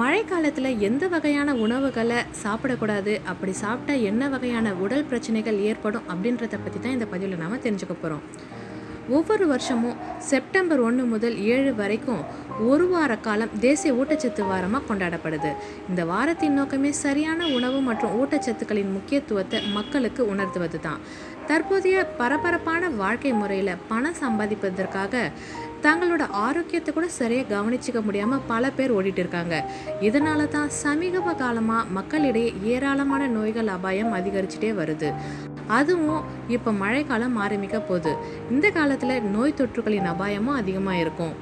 மழை காலத்தில் எந்த வகையான உணவுகளை சாப்பிடக்கூடாது, அப்படி சாப்பிட்டா என்ன வகையான உடல் பிரச்சனைகள் ஏற்படும் அப்படின்றத பற்றி தான் இந்த பதிவில் நாம் தெரிஞ்சுக்க போகிறோம். ஒவ்வொரு வருஷமும் செப்டம்பர் 1 முதல் 7 வரைக்கும் ஒரு வார காலம் தேசிய ஊட்டச்சத்து வாரமாக கொண்டாடப்படுது. இந்த வாரத்தின் நோக்கமே சரியான உணவு மற்றும் ஊட்டச்சத்துக்களின் முக்கியத்துவத்தை மக்களுக்கு உணர்த்துவது தான். தற்போதைய பரபரப்பான வாழ்க்கை முறையில் பணம் சம்பாதிப்பதற்காக தங்களோட ஆரோக்கியத்தை கூட சரியாக கவனிச்சிக்க முடியாமல் பல பேர் ஓடிட்டு இருக்காங்க. இதனால தான் சமீப காலமாக மக்களிடையே ஏராளமான நோய்கள் அபாயம் அதிகரிச்சுட்டே வருது. அதுவும் இப்போ மழைக்காலம் ஆரம்பிக்க போகுது. இந்த காலத்தில் நோய் தொற்றுகளின் அபாயமும் அதிகமாக இருக்கும்.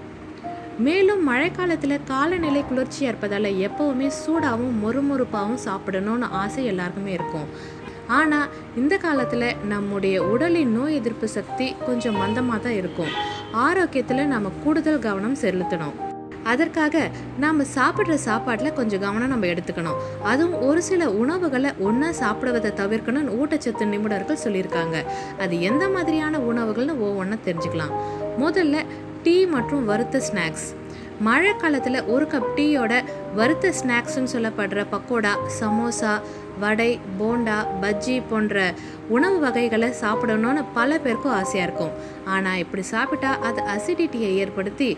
மேலும் மழைக்காலத்தில் காலநிலை குளிர்ச்சியாக இருப்பதால் எப்போவுமே சூடாகவும் மொறுமொறுப்பாகவும் சாப்பிடணும்னு ஆசை எல்லாருக்குமே இருக்கும். ஆனால் இந்த காலத்தில் நம்முடைய உடலின் நோய் எதிர்ப்பு சக்தி கொஞ்சம் மந்தமாக தான் இருக்கும். ஆரோக்கியத்தில் நம்ம கூடுதல் கவனம் செலுத்தணும். அதற்காக நாம் சாப்பிட்ற சாப்பாட்டில் கொஞ்சம் கவனம் நம்ம எடுத்துக்கணும். அதுவும் ஒரு சில உணவுகளை ஒன்றா சாப்பிடுவதை தவிர்க்கணும்னு ஊட்டச்சத்து நிபுணர்கள் சொல்லியிருக்காங்க. அது எந்த மாதிரியான உணவுகள்னு ஒவ்வொன்றா தெரிஞ்சுக்கலாம். முதல்ல டீ மற்றும் வறுத்த ஸ்நாக்ஸ். மழை காலத்தில் ஒரு கப் டீயோட வறுத்த ஸ்நாக்ஸ்ன்னு சொல்லப்படுற பக்கோடா, சமோசா, வடை, போண்டா, பஜ்ஜி போன்ற உணவு வகைகளை சாப்பிடணும்னு பல பேருக்கும் ஆசையாக இருக்கும். ஆனால் இப்படி சாப்பிட்டா அது அசிடிட்டியை ஏற்படுத்தி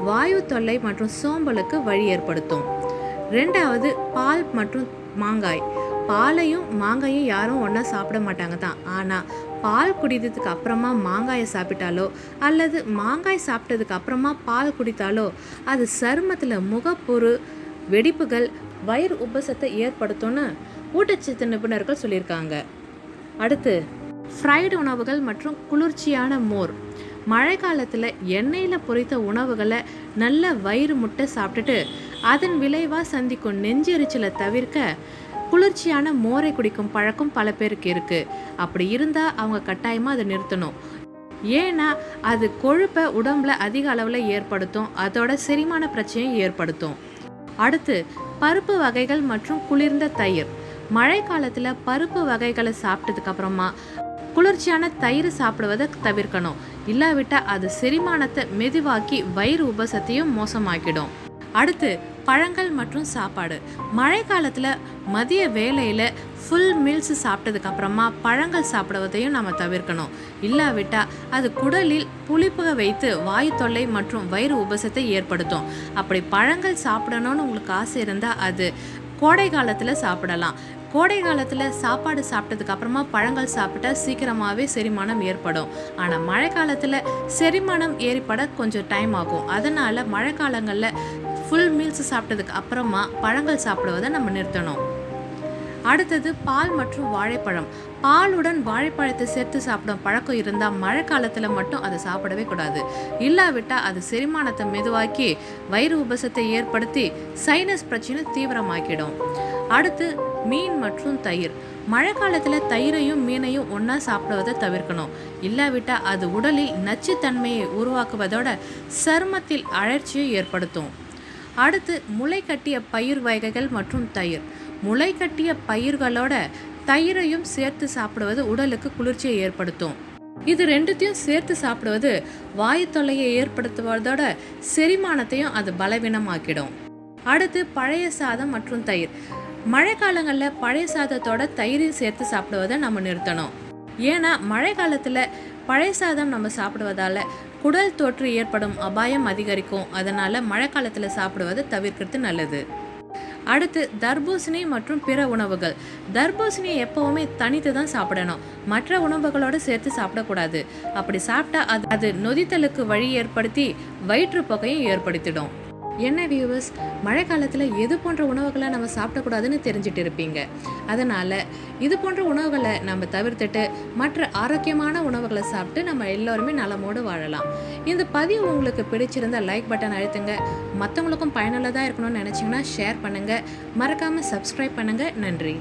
வாயு தொல்லை மற்றும் சோம்பலுக்கு வழி ஏற்படுத்தும். ரெண்டாவது, பால் மற்றும் மாங்காய். பாலையும் மாங்காயும் யாரும் ஒன்றா சாப்பிட மாட்டாங்க தான். ஆனால் பால் குடித்ததுக்கு அப்புறமா மாங்காயை சாப்பிட்டாலோ அல்லது மாங்காய் சாப்பிட்டதுக்கு அப்புறமா பால் குடித்தாலோ அது சருமத்தில் முகப்பொரு, வெடிப்புகள், வயிறு உபசத்தை ஏற்படுத்தும்னு ஊட்டச்சத்து நிபுணர்கள் சொல்லியிருக்காங்க. அடுத்து, ஃப்ரைடு உணவுகள் மற்றும் குளிர்ச்சியான மோர். மழை காலத்தில் எண்ணெயில் பொரித்த உணவுகளை நல்ல வயிறு முட்டை சாப்பிட்டுட்டு அதன் விளைவாக சந்திக்கும் நெஞ்செரிச்சலை தவிர்க்க குளிர்ச்சியான மோரை குடிக்கும் பழக்கம் பல பேருக்கு இருக்குது. அப்படி இருந்தால் அவங்க கட்டாயமாக அதை நிறுத்தணும். ஏன்னா அது கொழுப்பை உடம்புல அதிக அளவில் ஏற்படுத்தும். அதோட செரிமான பிரச்சனையை ஏற்படுத்தும். அடுத்து, பருப்பு வகைகள் மற்றும் குளிர்ந்த தயிர். மழை காலத்தில் பருப்பு வகைகளை சாப்பிட்டதுக்கு அப்புறமா குளிர்ச்சியான தயிர் சாப்பிடுவதை தவிர்க்கணும். இல்லாவிட்டால் அது செரிமானத்தை மெதுவாக்கி வயிறு உபசத்தையும் மோசமாக்கிடும். அடுத்து, பழங்கள் மற்றும் சாப்பாடு. மழை காலத்தில் மதிய வேளையில் ஃபுல் மீல்ஸ் சாப்பிட்டதுக்கு அப்புறமா பழங்கள் சாப்பிடுவதையும் நம்ம தவிர்க்கணும். இல்லாவிட்டால் அது குடலில் புளிப்புக வைத்து வாயு தொல்லை மற்றும் வயிறு உபசத்தை ஏற்படுத்தும். அப்படி பழங்கள் சாப்பிடணும்னு உங்களுக்கு ஆசை இருந்தால் அது கோடை காலத்தில் சாப்பிடலாம். கோடை காலத்தில் சாப்பாடு சாப்பிட்டதுக்கு அப்புறமா பழங்கள் சாப்பிட்டா சீக்கிரமாகவே செரிமானம் ஏற்படும். ஆனால் மழை காலத்தில் செரிமானம் ஏற்பட கொஞ்சம் டைம் ஆகும். அதனால் மழை காலங்களில் ஃபுல் மீல்ஸ் சாப்பிட்டதுக்கு அப்புறமா பழங்கள் சாப்பிடுவதை நம்ம நிறுத்தணும். அடுத்தது, பால் மற்றும் வாழைப்பழம். பாலுடன் வாழைப்பழத்தை சேர்த்து சாப்பிடும் பழக்கம் இருந்தால் மழை காலத்தில் மட்டும் அதை சாப்பிடவே கூடாது. இல்லாவிட்டால் அது செரிமானத்தை மெதுவாக்கி வயிறு உபசத்தை ஏற்படுத்தி சைனஸ் பிரச்சனை தீவிரமாக்கிடும். அடுத்து, மீன் மற்றும் தயிர். மழை காலத்தில் தயிரையும் மீனையும் ஒன்றா சாப்பிடுவதை தவிர்க்கணும். இல்லாவிட்டால் அது உடலில் நச்சுத்தன்மையை உருவாக்குவதோட சருமத்தில் அழற்சியை ஏற்படுத்தும். அடுத்து, முளை கட்டிய பயிர் வகைகள் மற்றும் தயிர். முளை கட்டிய பயிர்களோட தயிரையும் சேர்த்து சாப்பிடுவது உடலுக்கு குளிர்ச்சியை ஏற்படுத்தும். இது ரெண்டுத்தையும் சேர்த்து சாப்பிடுவது வாயு தொல்லையை ஏற்படுத்துவதோட செரிமானத்தையும் அது பலவீனமாக்கிடும். அடுத்து, பழைய சாதம் மற்றும் தயிர். மழை காலங்களில் பழைய சாதத்தோட தயிரையும் சேர்த்து சாப்பிடுவதை நம்ம நிறுத்தணும். ஏன்னா மழை காலத்தில் பழைய சாதம் நம்ம சாப்பிடுவதால் குடல் தொற்று ஏற்படும் அபாயம் அதிகரிக்கும். அதனால் மழை காலத்தில் சாப்பிடுவதை தவிர்க்கிறது நல்லது. அடுத்து, தர்பூசணி மற்றும் பிற உணவுகள். தர்பூசணியை எப்போவுமே தனித்து தான் சாப்பிடணும். மற்ற உணவுகளோடு சேர்த்து சாப்பிடக்கூடாது. அப்படி சாப்பிட்டா அது நொதித்தலுக்கு வழி ஏற்படுத்தி வயிற்றுப்போக்கையும் ஏற்படுத்திடும். என்ன வியூவர்ஸ், மழை காலத்தில் எது போன்ற உணவுகளை நம்ம சாப்பிடக்கூடாதுன்னு தெரிஞ்சுட்டு இருப்பீங்க. அதனால் இது போன்ற உணவுகளை நம்ம தவிர்த்துட்டு மற்ற ஆரோக்கியமான உணவுகளை சாப்பிட்டு நம்ம எல்லோருமே நலமோடு வாழலாம். இந்த பதிவு உங்களுக்கு பிடிச்சிருந்தால் லைக் பட்டன் அழுத்துங்க. மற்றவங்களுக்கும் பயனுள்ளதாக இருக்கணும்னு நினச்சிங்கன்னா ஷேர் பண்ணுங்கள். மறக்காமல் சப்ஸ்கிரைப் பண்ணுங்கள். நன்றி.